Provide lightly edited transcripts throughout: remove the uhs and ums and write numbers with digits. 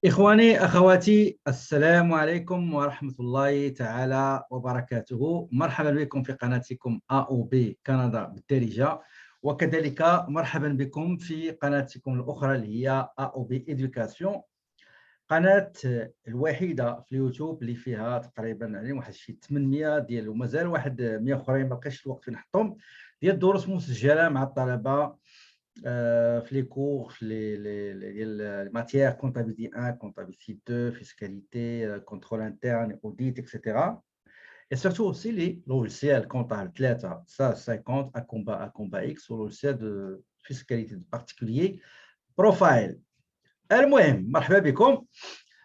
إخواني أخواتي، السلام عليكم ورحمة الله تعالى وبركاته. مرحبا بكم في قناتكم AOB كندا بالدارجة، وكذلك مرحبا بكم في قناتكم الأخرى اللي هي AOB Education، قناة الوحيدة في اليوتيوب اللي فيها تقريبا يعني واحد شي 800 ديال ومازال واحد 100 أخرين ما لقيتش الوقت فين نحطهم، ديال الدروس مسجلة مع الطلبة في les cours, les matières comptabilité 1, comptabilité 2, fiscalité, contrôle interne, audit, etc. Et surtout aussi les logiciels comptables 3, ça 50, Acomba X, ou logiciel de fiscalité de particulier, Profile. المهم مرحبا بكم.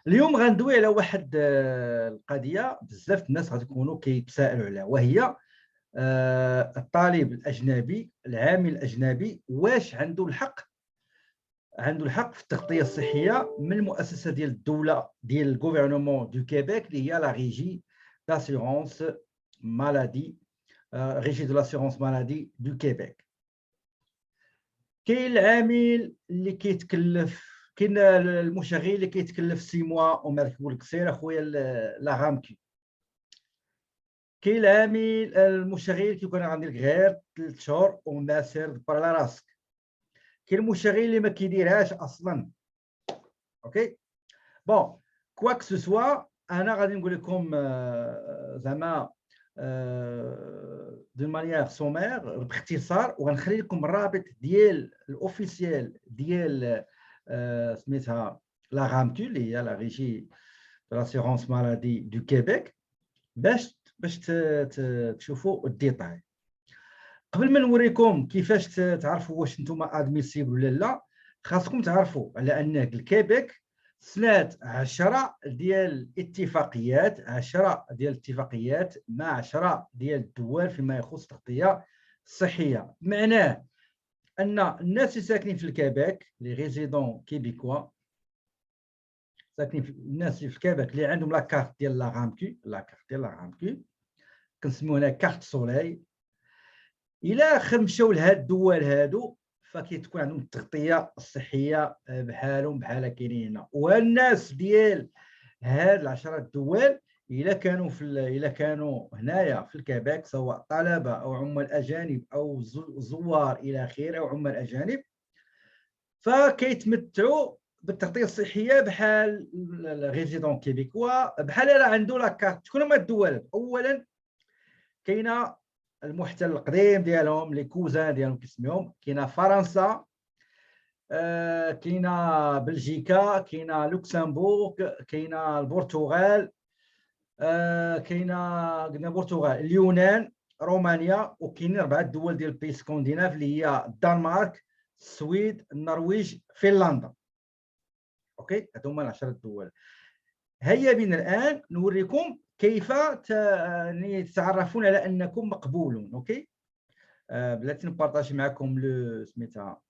اليوم غندوي على واحد القضيه بزاف الناس غتكونوا كيتسائلوا عليها، وهي الطالب الاجنبي، العامل الاجنبي، واش عنده الحق في التغطيه الصحيه من المؤسسه ديال الدوله ديال الغوفرنمون دو كيبيك اللي هي لا ريجي داسيغونس مالادي، ريجي دو لاسيغونس مالادي دو كيبيك. كاين العامل اللي كيتكلف، كاين المشغل اللي كيتكلف 6 موا وما كيقول لك سير اخويا لا غامكي. كاين العامل المشغل كيكون عندك غير 3 شهور وما سير دبر على راسك. كاين المشغل اللي ما كيديرهاش اصلا. اوكي بون كوا كو سو سوا، انا غادي نقول لكم زعما دو مانيير سومير باختصار، وغنخلي لكم الرابط ديال الاوفيسيال ديال سميتها لا غامتو اللي هي لا ريجي دو لاسيغونس مالادي دو كيبيك باش تشوفوا الديتاي. قبل ما نوريكم كيفاش تعرفوا واش نتوما ادميسيبل ولا لا، خاصكم تعرفوا على ان الكيبيك سنات 10 ديال الاتفاقيات مع 10 ديال الدول فيما يخص التغطيه الصحيه. معناه ان الناس اللي ساكنين في الكيبيك، لي ريزيدون كيبيكوا ساكنين الناس اللي في الكيبيك اللي عندهم لاكارت ديال لا غامكو، كنسميوها كارت سولاي، الى مشاو لهاد الدول هادو فكتكون عندهم التغطيه الصحيه بحالهم بحال كاينين هنا. والناس ديال هاد العشرة الدول الى كانوا هنايا في الكيبيك، سواء طلبه او عمال اجانب او زوار الى اخره او عمال اجانب، فكيتمتعوا بالتغطيه الصحيه بحال الريزيدون كيبيكوا، بحال راه عنده لاكارت. شكون هما الدول؟ اولا كاينه المحتل القديم ديالهم، لي كوزان ديالهم كيسميهم، كاينه فرنسا، كاينه بلجيكا، كاينه لوكسمبورغ، كاينه البرتغال، قلنا البرتغال، اليونان، رومانيا، وكاينين 4 دول ديال البي سكونديناف اللي هي الدنمارك، السويد، النرويج، فنلندا. اوكي هادو هما 10 دول. هيا بنا الان نوريكم كيف تتعرفون على انكم مقبولون. اوكي بلاتي نبارطاجي معكم سميتها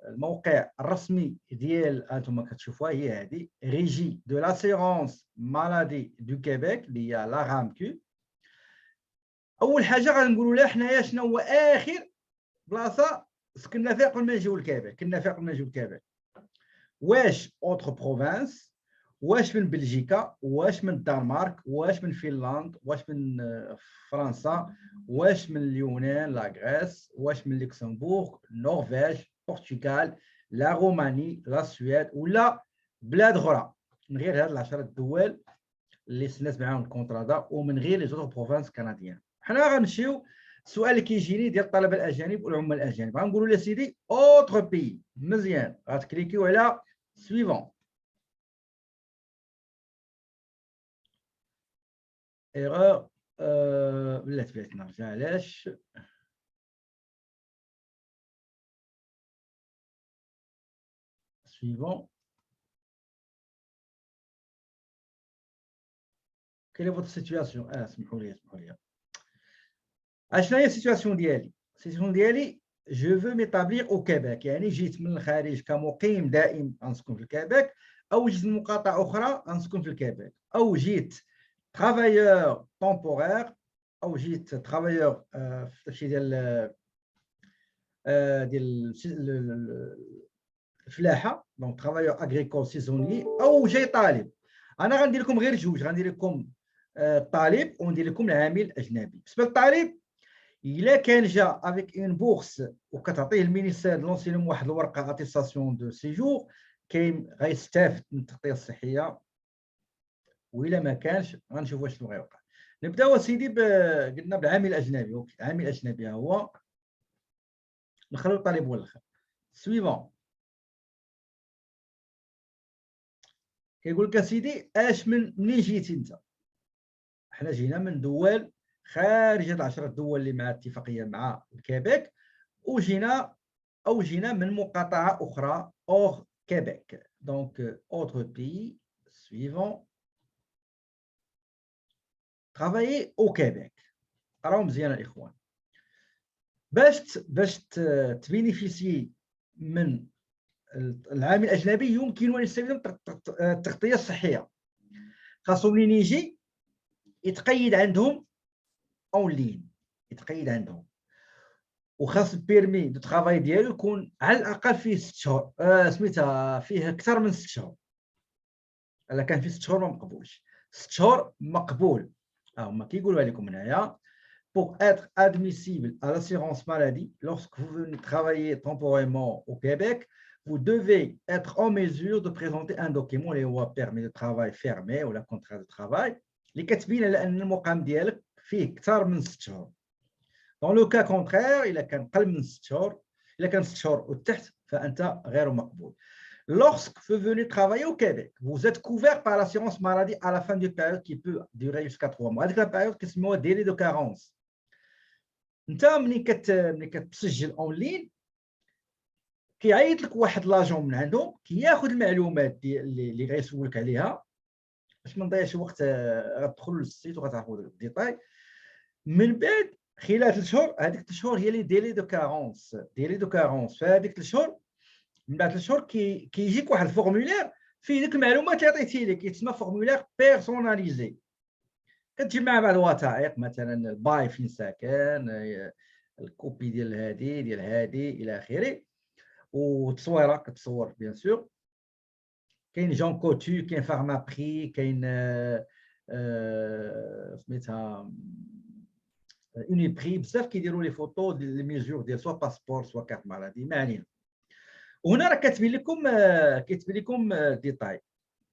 الموقع الرسمي ديال انتم كتشوفوها، هي هذه ريجي دو لاسيغونس مالادي دو كيبيك اللي هي لا غامكو. اول حاجه غنقولوا لها حنايا شنو هو اخر بلاصه سكننا فيها قبل ما نجيو لكيبيك. واش اوتر بروفانس، واش من بلجيكا، واش من الدنمارك، واش من فنلند، واش من فرنسا، واش من اليونان لا غريس، واش من لوكسمبورغ، النرويج، البرتغال، لا روماني، لا سويد، ولا بلاد اخرى من غير هاد العشرة الدول اللي سنات معاهم الكونترا دا، ومن غير لي زوتر بروفانس كنديان. حنا غنمشيو السؤال اللي كيجيني ديال الطلبه الاجانب والعمال الاجانب، غنقولوا له سيدي اوتر بي. مزيان، غتكليكيو على سويفون. ايغور ولات بغيت نرجع، علاش؟ سويفون. كاين فوت سيتوياسيون. سمحوا لي اشنا هي السيتوياسيون ديالي؟ جو فو ميطابليغ او كيبيك، يعني جيت من الخارج كمقيم دائم غنسكن في الكيبيك، او جيت من مقاطعه اخرى غنسكن في الكيبيك، او جيت ترافايور طومبورير، او جيت ترافايور في داكشي ديال فلاحه دونك ترافايور اغريكول سيزوني او جاي طالب. انا غندير لكم غير جوج، غندير لكم الطالب وندير لكم العامل الاجنبي. بالنسبه للطالب الا كان جا افيك اون بورس وكتعطيه المينيستير دو لونسينمون واحد الورقه اتيستاسيون دو سيجور، كاين غيستافد من التغطيه الصحيه، والا ما كانش غنشوفوا شنو غيوقع. نبداو اسيدي قلنا بالعامل الاجنبي. اوكي العامل الاجنبي هو نخليو الطالب هو الاخر. سويفون كيقول لك اسيدي اش منين جيتي انت؟ حنا جينا من دول خارج هاد 10 دول اللي مع اتفاقيه مع الكيبيك، جينا من مقاطعه اخرى اور كيبيك. دونك اوتر بي سويفون travailler au Québec. راهو مزيان الاخوان. باش تبينيفيسي من العامل الاجنبي يمكن ان يستخدم التغطيه الصحيه. خاصو منين يجي يتقيد عندهم اونلاين، يتقيد عندهم، وخاص البيرمي دو ترافاي ديالو يكون على الاقل فيه 6 شهور، سميتها فيه اكثر من 6 شهور. الا كان فيه 6 شهور ما مقبولش. 6 شهور مقبول. هما كيقولوا لكم هنايا pour être admissible à l'assurance maladie, lorsque vous venez travailler temporairement au Québec, vous devez être en mesure de présenter un document اللي هو permis de travail fermé ou la contrat de travail اللي كتبين على ان المقام ديالك فيه اكثر من 6 شهور. Dans le cas contraire الا كان قل من 6 شهور، الا كان 6 شهور وتحت فانت غير مقبول. Lorsque vous venez travailler au Québec, vous êtes couvert par l'assurance maladie à la fin d'une période qui peut durer jusqu'à 3 mois. هذيك البيريود كيسموها délai de carence. انت ملي كتسجل اونلاين كيعيط لك واحد لاجون من عندهم كياخذ المعلومات اللي غيسولك عليها باش ما نضيعش وقت. غتدخلوا للسيت وغتعرفوا الديتاي. من بعد خلال 3 شهور، هذيك 3 شهور هي لي ديلي دو كارونس. ديلي دو كارونس في هذيك 3 شهور، من بعد 3 شهور كيجيك واحد الفورمولير فيه ديك المعلومات اللي عطيتي لك، كيتسمى فورمولير بيرسوناليزي. كتجيب معاه بعض الوثائق، مثلا الباي فين ساكن، الكوبي ديال هادي الى اخره، وتصويره كتصور بيان سور. كاين جون كوتو، كاين فارما بري، كاين سميتها اوني بري. بزاف كيديروا لي فوتو ديال لي ميزور ديال سوا باسبور سوا كارت مالادي، ما علينا. وهنا راه كاتبين لكم ديتاي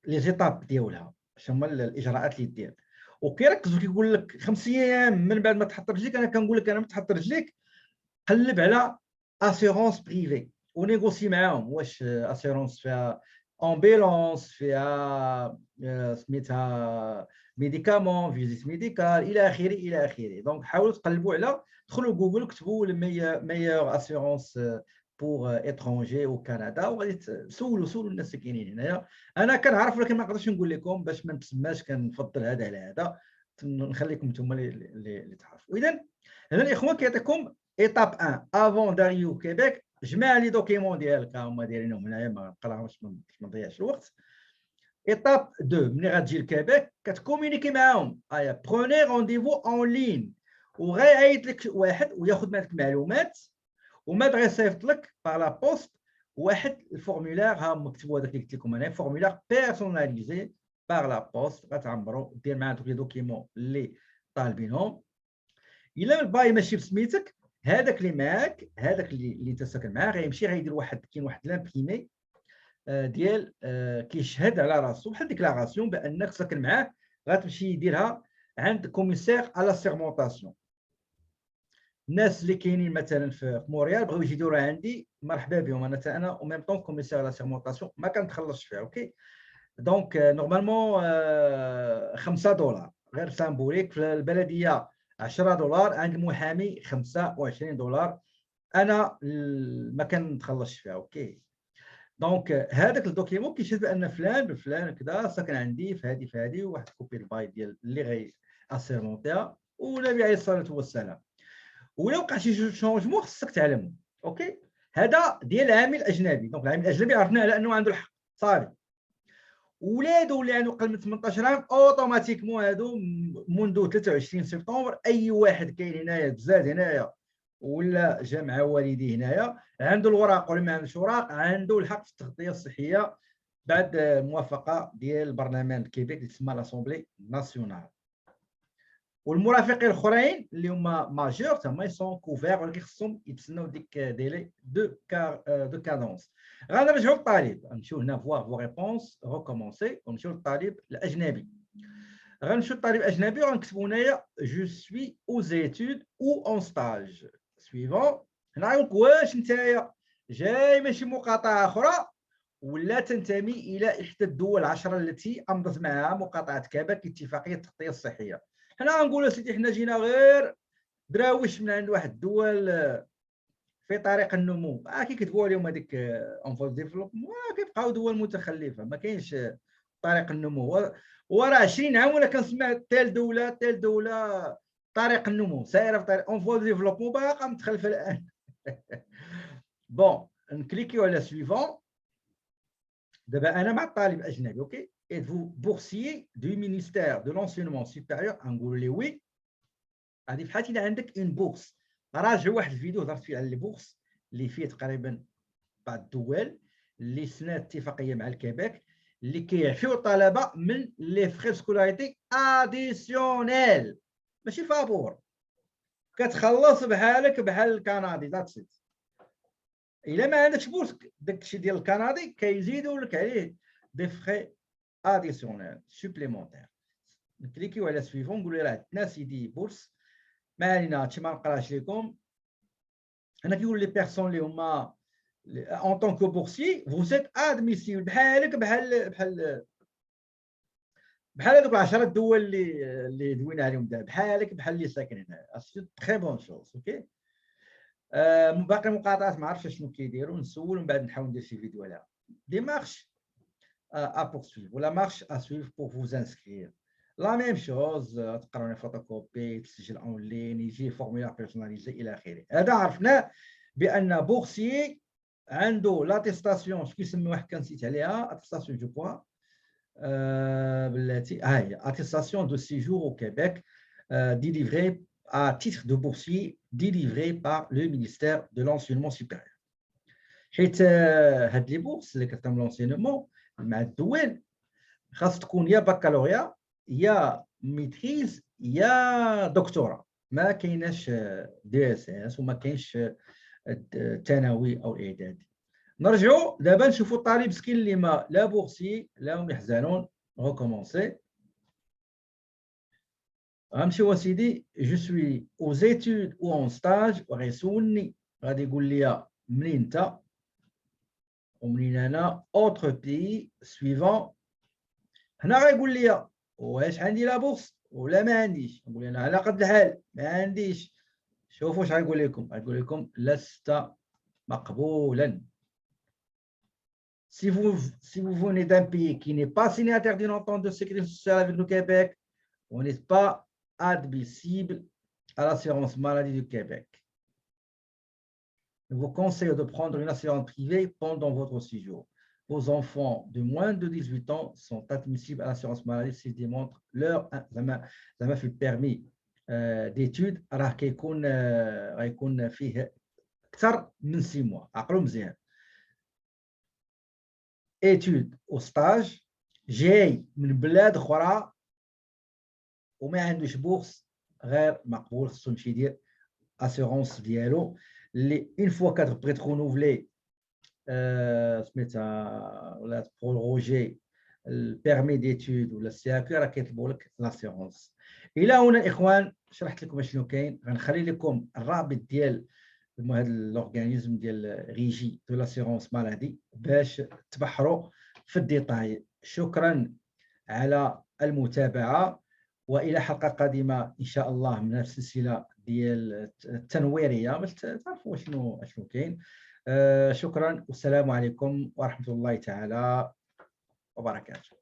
لي زيتاب ديالها، شنو هما الاجراءات اللي دير. وكيركزوا كيقول لك 5 ايام من بعد ما تحط رجليك. انا كنقول لك انا ما تحط رجليك قلب على اسيرونس بريفي ونيغوسي معاهم، واش اسيرونس فيها امبيلونس، فيها سميتها ميديكامون، فيزيت ميديكال الى اخره الى اخره. دونك حاولوا تقلبوا على، دخلوا جوجل وكتبوا ميور اسيرونس بور اترونجي او كندا، وغادي تسولوا الناس اللي كاينين هنايا. انا كنعرف ولكن ما نقدرش نقول لكم باش ما نتسماش، كنفضل هذا على هذا، نخليكم نتوما اللي تعرفوا. اذا هنا الاخوان كيعطيكم ايتاب 1 افون داريو كيبيك. جمع لي دوكيمون ديالك هما دايرينهم هنايا، ما نقراهمش ما نضيعش الوقت. ايتاب 2 ملي غتجي لكيبيك كتكومونيكي معاهم. ايا بروني رونديفو اون لين، وغيعيط لك واحد وياخذ منك المعلومات، وما بغى يصيفط لك باغ لا بوست واحد الفورمولير. ها مكتوب هذاك اللي قلت لكم انا، فورمولير بيرسوناليزي باغ لا بوست. غتعمروا دير معاه دوك لي دوكيمون اللي طالبينهم. الا الباي ماشي بسميتك، هذاك اللي معاك، هذاك اللي انت ساكن معاه، غيمشي غيدير كاين واحد لامبريمي ديال كيشهد على راسو بحال ديكلاراسيون بانك ساكن معاه. غتمشي يديرها عند كوميسير على سيرمونطاسيون. الناس اللي كاينين مثلا في مونريال بغاو يجي يديروها عندي، مرحبا بهم. انا او ميم طون كوميسير على سيرمونطاسيون ما كنتخلصش فيها. اوكي دونك نورمالمون $5 غير سامبوليك. في البلديه $10، عند المحامي $25. انا ما كنتخلصش فيها. اوكي دونك هذاك الدوكيمون كيشهد بان فلان بفلان كذا ساكن عندي في هذه واحد كوبي الباي ديال اللي غي اسيرمونتيها، والنبي عليه الصلاه والسلام. ولا وقع شي شونجمون خصك تعلم. اوكي هذا ديال العامل الاجنبي. دونك العامل الاجنبي عرفنا على انه عنده الحق صافي. ولادو اللي عنده اقل من 18 عام اوتوماتيكمون هادو منذ 23 سبتمبر اي واحد كاين هنايا تزاد هنايا ولا جا مع والديه هنايا، عنده الوراق ولا ما عندوش وراق، عنده الحق في التغطيه الصحيه بعد الموافقه ديال البرلمان كيبيك اللي تسمى لاسومبلي ناسيونال. والمرافقين الاخرين اللي هما ماجور تما يسون كوفير، ولكن خصهم يتسناو ديك ديلي دو كادونس. غنرجعوا للطالب، نمشيو هنا فواغ فو ريبونس ريكومونسي، ونمشيو للطالب الاجنبي. غنمشيو للطالب الاجنبي وغنكتبوا هنايا جو سوي او زيتود او اون ستاج سويفون. هنا غنقول واش نتايا جاي من شي مقاطعه اخرى ولا تنتمي الى احدى الدول العشره التي امضت معها مقاطعه كيبيك اتفاقيه التغطيه الصحيه. حنا غنقولوا سيدي حنا جينا غير دراوش من عند واحد الدول في طريق النمو، كيكتبوا عليهم هذيك اون فور ديفلوبمون، كيبقاو دول متخلفه ما كاينش طريق النمو. وراه 20 عام ولا كنسمع تال دوله طريق النمو سايره في طريق اون فور ديفلوبمون باقا متخلفه الان. بون نكليكيو على سويفون. دابا انا مع الطالب الاجنبي، اوكي êtes-vous boursier du ministère de l'enseignement supérieur؟ نقول لي وي. هذه في حالة إذا عندك اون بورس. راجع واحد الفيديو هضرت فيه على البورس اللي فيه تقريبا بعض الدول اللي سنات اتفاقيه مع الكيبيك اللي كيعفيو الطلبه من لي فخي سكولاريتي اديسيونيل، ماشي فابور، كتخلص بحالك بحال الكندي ذاتس ات. الا ما عندكش بورس داكشي ديال الكندي كيزيدوا لك عليه دي فخي اديسيونيل سوبليمونتير. نكليكيو على سويفون نقول راه عندنا سيدي بورس. ما علينا هادشي ما نقراش لكم. هنا كيقول لي بيرسون اللي هما en tant que boursier vous êtes admissible بحال هذوك 10 الدول اللي دوينا عليهم دابا، بحال اللي ساكن هنا. سي تري بون شوز. اوكي باقي المقاطعات ما عرفتش شنو كيديروا، نسول ومن بعد نحاول ندير شي فيديو عليها. ديمارش à poursuivre ولا marche à suivre pour vous inscrire. لا ميم شوز، تقراو فوتوكوبي، تسجل اونلاين، يجي فورمولار بيرسوناليزي الى اخره. هذا عرفناه بان بورسيي عنده لاتيستاسيون، شكون يسمي واحد كنسيت عليها، اتيستاسيون جو بوا بلاتي ها هي اتيستاسيون دو سيجور au Québec délivré à titre de boursier délivré par le ministère de l'enseignement supérieur. حيت هاد لي بورس اللي كتعطيهم لونسينمون مع الدول خاص تكون يا بكالوريا يا ميتريز يا دكتوراه، ما كايناش دي اس اس وما كاينش الثانوي او الاعدادي. نرجعوا دابا نشوفوا الطالب مسكين اللي ما لا بورسي لا هم يحزنون. ريكومونسي. غنمشيو اسيدي جو سوي او زيتود او اون ستاج، وغيسولني غادي يقول لي منين انت ومنين انا اوتر بي سويفون. هنا غيقول لي واش عندي لا بورس ولا ما عنديش. نقول انا على قد الحال ما عنديش. شوفوا واش غيقول لكم، غيقول لكم لست مقبولا. Si vous venez d'un pays qui n'est pas signataire d'une entente de sécurité sociale avec le Québec, vous n'êtes pas admissible à l'assurance maladie du Québec. Je vous conseille de prendre une assurance privée pendant votre séjour. Vos enfants de moins de 18 ans sont admissibles à l'assurance maladie s'ils démontrent leur في البيرمي d'études راه غيكون فيه اكثر من 6 mois. عقلوا مزيان. études او ستاج جاي من بلاد اخرى وما عندوش بورس غير مقبول، خصو يمشي يدير اسيرونس ديالو اللي اون فوا كتبغي ترونوفلي سميتها ولا تبروجي البيرمي ديتود ولا السياكي راه كيطلبوا لك لاسيرونس. الى هنا الاخوان شرحت لكم شنو كاين. غنخلي لكم الرابط ديال هذا الاورغانيزم ديال ريجي دو لاسيرونس مالادي باش تبحروا في الديتاي. شكرا على المتابعه والى حلقه قادمه ان شاء الله من السلسله ديال التنويريه باش تعرفوا شنو كاين. شكرا والسلام عليكم ورحمه الله تعالى وبركاته.